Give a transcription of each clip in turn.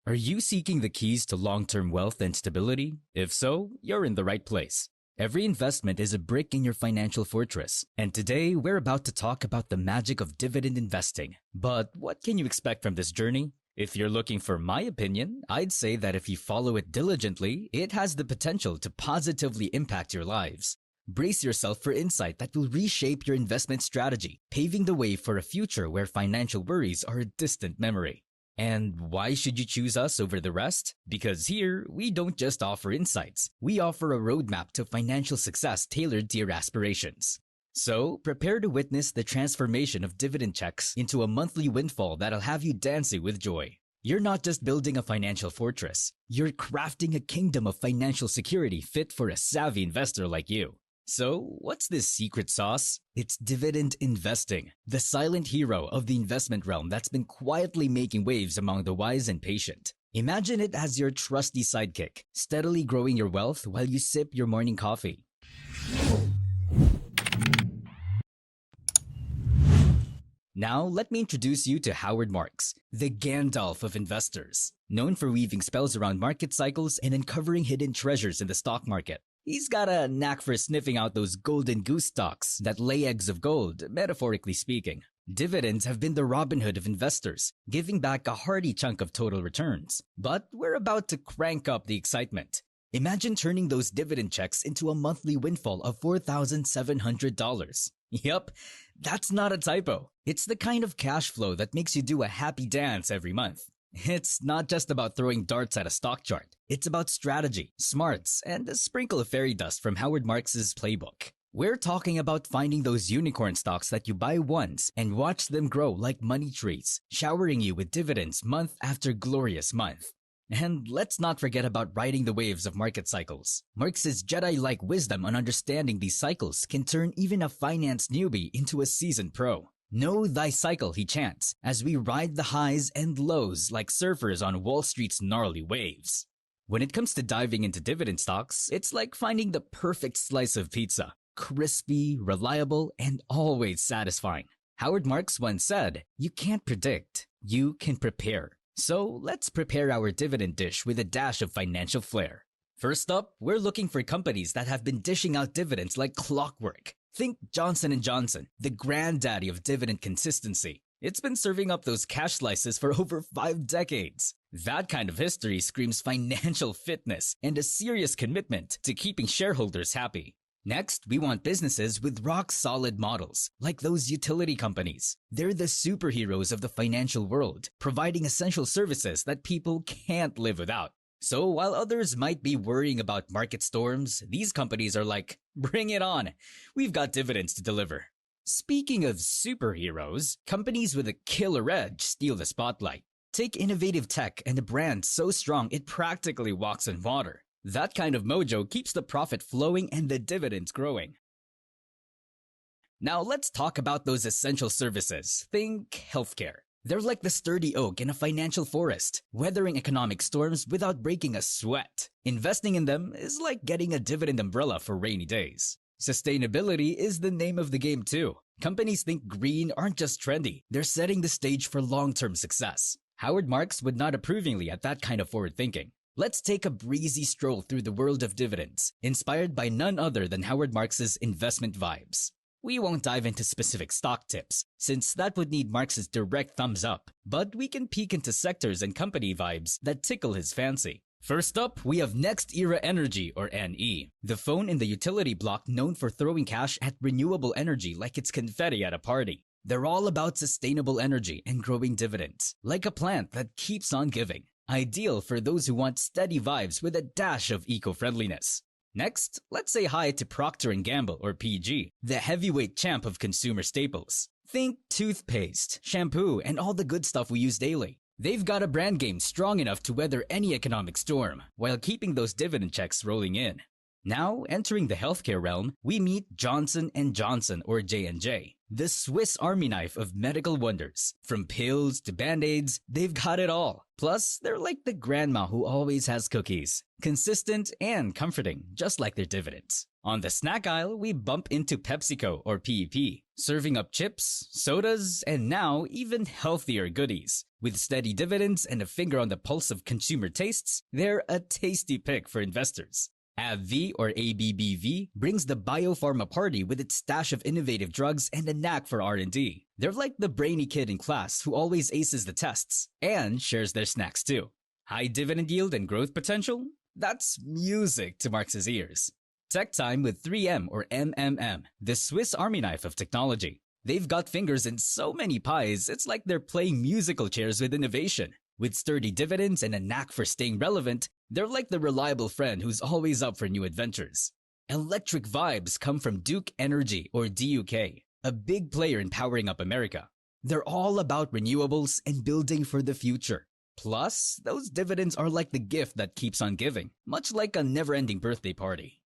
Are you seeking the keys to long-term wealth and stability? If so, you're in the right place. Every investment is a brick in your financial fortress, and today we're about to talk about the magic of dividend investing. But what can you expect from this journey? If you're looking for my opinion, I'd say that if you follow it diligently, it has the potential to positively impact your lives. Brace yourself for insight that will reshape your investment strategy, paving the way for a future where financial worries are a distant memory. And why should you choose us over the rest? Because here, we don't just offer insights, we offer a roadmap to financial success tailored to your aspirations. So, prepare to witness the transformation of dividend checks into a monthly windfall that'll have you dancing with joy. You're not just building a financial fortress, you're crafting a kingdom of financial security fit for a savvy investor like you. So, what's this secret sauce? It's dividend investing, the silent hero of the investment realm that's been quietly making waves among the wise and patient. Imagine it as your trusty sidekick, steadily growing your wealth while you sip your morning coffee. Now, let me introduce you to Howard Marks, the Gandalf of investors. Known for weaving spells around market cycles and uncovering hidden treasures in the stock market. He's got a knack for sniffing out those golden goose stocks that lay eggs of gold, metaphorically speaking. Dividends have been the Robin Hood of investors, giving back a hearty chunk of total returns. But we're about to crank up the excitement. Imagine turning those dividend checks into a monthly windfall of $4,700. Yup, that's not a typo. It's the kind of cash flow that makes you do a happy dance every month. It's not just about throwing darts at a stock chart. It's about strategy, smarts, and a sprinkle of fairy dust from Howard Marks's playbook. We're talking about finding those unicorn stocks that you buy once and watch them grow like money trees, showering you with dividends month after glorious month. And let's not forget about riding the waves of market cycles. Marx's Jedi-like wisdom on understanding these cycles can turn even a finance newbie into a seasoned pro. Know thy cycle, he chants, as we ride the highs and lows like surfers on Wall Street's gnarly waves. When it comes to diving into dividend stocks, it's like finding the perfect slice of pizza. Crispy, reliable, and always satisfying. Howard Marks once said, "You can't predict, you can prepare." So let's prepare our dividend dish with a dash of financial flair. First up, we're looking for companies that have been dishing out dividends like clockwork. Think Johnson & Johnson, the granddaddy of dividend consistency. It's been serving up those cash slices for over 5 decades. That kind of history screams financial fitness and a serious commitment to keeping shareholders happy. Next, we want businesses with rock-solid models, like those utility companies. They're the superheroes of the financial world, providing essential services that people can't live without. So while others might be worrying about market storms, these companies are like, bring it on, we've got dividends to deliver. Speaking of superheroes, companies with a killer edge steal the spotlight. Take innovative tech and a brand so strong it practically walks on water. That kind of mojo keeps the profit flowing and the dividends growing. Now let's talk about those essential services. Think healthcare. They're like the sturdy oak in a financial forest, weathering economic storms without breaking a sweat. Investing in them is like getting a dividend umbrella for rainy days. Sustainability is the name of the game too. Companies think green aren't just trendy, they're setting the stage for long-term success. Howard Marks would nod approvingly at that kind of forward thinking. Let's take a breezy stroll through the world of dividends, inspired by none other than Howard Marks's investment vibes. We won't dive into specific stock tips, since that would need Marx's direct thumbs up, but we can peek into sectors and company vibes that tickle his fancy. First up, we have Next Era Energy, or NE, the phone in the utility block known for throwing cash at renewable energy like it's confetti at a party. They're all about sustainable energy and growing dividends, like a plant that keeps on giving. Ideal for those who want steady vibes with a dash of eco-friendliness. Next, let's say hi to Procter & Gamble, or PG, the heavyweight champ of consumer staples. Think toothpaste, shampoo, and all the good stuff we use daily. They've got a brand game strong enough to weather any economic storm, while keeping those dividend checks rolling in. Now, entering the healthcare realm, we meet Johnson & Johnson or J&J, the Swiss Army knife of medical wonders. From pills to band-aids, they've got it all. Plus, they're like the grandma who always has cookies. Consistent and comforting, just like their dividends. On the snack aisle, we bump into PepsiCo or PEP, serving up chips, sodas, and now even healthier goodies. With steady dividends and a finger on the pulse of consumer tastes, they're a tasty pick for investors. AbbVie or ABBV brings the biopharma party with its stash of innovative drugs and a knack for R&D. They're like the brainy kid in class who always aces the tests and shares their snacks too. High dividend yield and growth potential? That's music to Marx's ears. Tech time with 3M or MMM, the Swiss Army knife of technology. They've got fingers in so many pies, it's like they're playing musical chairs with innovation. With sturdy dividends and a knack for staying relevant, they're like the reliable friend who's always up for new adventures. Electric vibes come from Duke Energy or DUK, a big player in powering up America. They're all about renewables and building for the future. Plus, those dividends are like the gift that keeps on giving, much like a never-ending birthday party.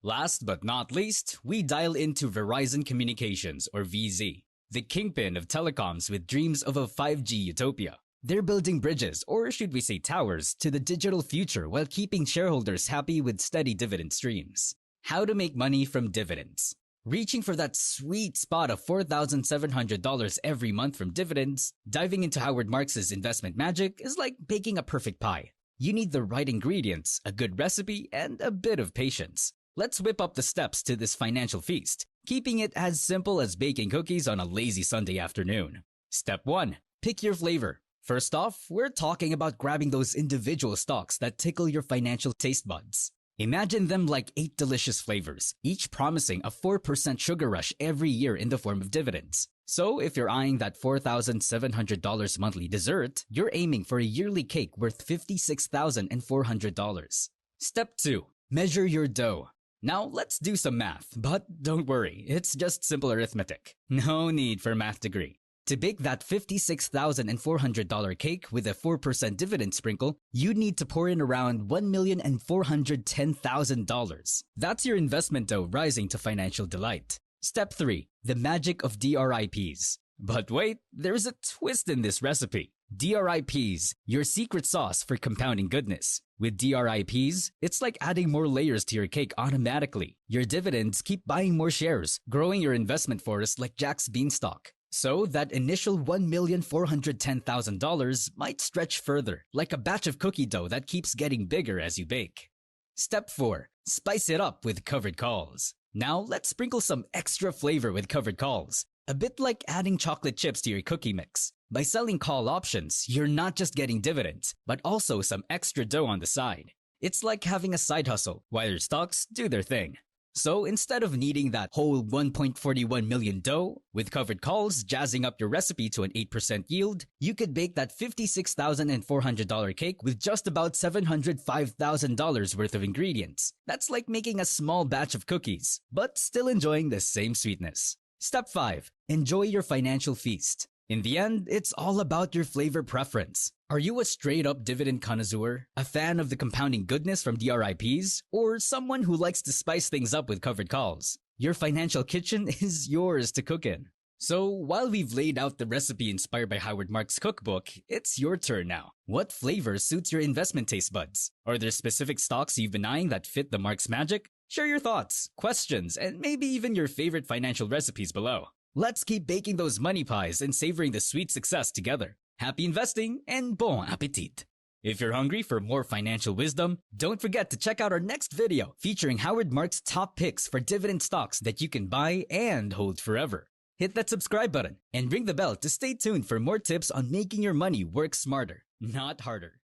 Last but not least, we dial into Verizon Communications or VZ, the kingpin of telecoms with dreams of a 5G utopia. They're building bridges, or should we say towers, to the digital future while keeping shareholders happy with steady dividend streams. How to make money from dividends. Reaching for that sweet spot of $4,700 every month from dividends, diving into Howard Marks's investment magic is like baking a perfect pie. You need the right ingredients, a good recipe, and a bit of patience. Let's whip up the steps to this financial feast, keeping it as simple as baking cookies on a lazy Sunday afternoon. Step 1. Pick your flavor. First off, we're talking about grabbing those individual stocks that tickle your financial taste buds. Imagine them like 8 delicious flavors, each promising a 4% sugar rush every year in the form of dividends. So if you're eyeing that $4,700 monthly dessert, you're aiming for a yearly cake worth $56,400. Step 2. Measure your dough. Now let's do some math, but don't worry, it's just simple arithmetic. No need for a math degree. To bake that $56,400 cake with a 4% dividend sprinkle, you'd need to pour in around $1,410,000. That's your investment dough rising to financial delight. Step 3. The magic of DRIPs. But wait, there's a twist in this recipe. DRIPs, your secret sauce for compounding goodness. With DRIPs, it's like adding more layers to your cake automatically. Your dividends keep buying more shares, growing your investment forest like Jack's Beanstalk. So that initial $1,410,000 might stretch further, like a batch of cookie dough that keeps getting bigger as you bake. Step 4. Spice it up with covered calls. Now let's sprinkle some extra flavor with covered calls. A bit like adding chocolate chips to your cookie mix. By selling call options, you're not just getting dividends, but also some extra dough on the side. It's like having a side hustle while your stocks do their thing. So instead of needing that whole 1.41 million dough, with covered calls jazzing up your recipe to an 8% yield, you could bake that $56,400 cake with just about $705,000 worth of ingredients. That's like making a small batch of cookies, but still enjoying the same sweetness. Step 5. Enjoy your financial feast. In the end, it's all about your flavor preference. Are you a straight-up dividend connoisseur, a fan of the compounding goodness from DRIPs, or someone who likes to spice things up with covered calls? Your financial kitchen is yours to cook in. So, while we've laid out the recipe inspired by Howard Marks' cookbook, it's your turn now. What flavor suits your investment taste buds? Are there specific stocks you've been eyeing that fit the Marks magic? Share your thoughts, questions, and maybe even your favorite financial recipes below. Let's keep baking those money pies and savoring the sweet success together. Happy investing and bon appetit! If you're hungry for more financial wisdom, don't forget to check out our next video featuring Howard Marks' top picks for dividend stocks that you can buy and hold forever. Hit that subscribe button and ring the bell to stay tuned for more tips on making your money work smarter, not harder.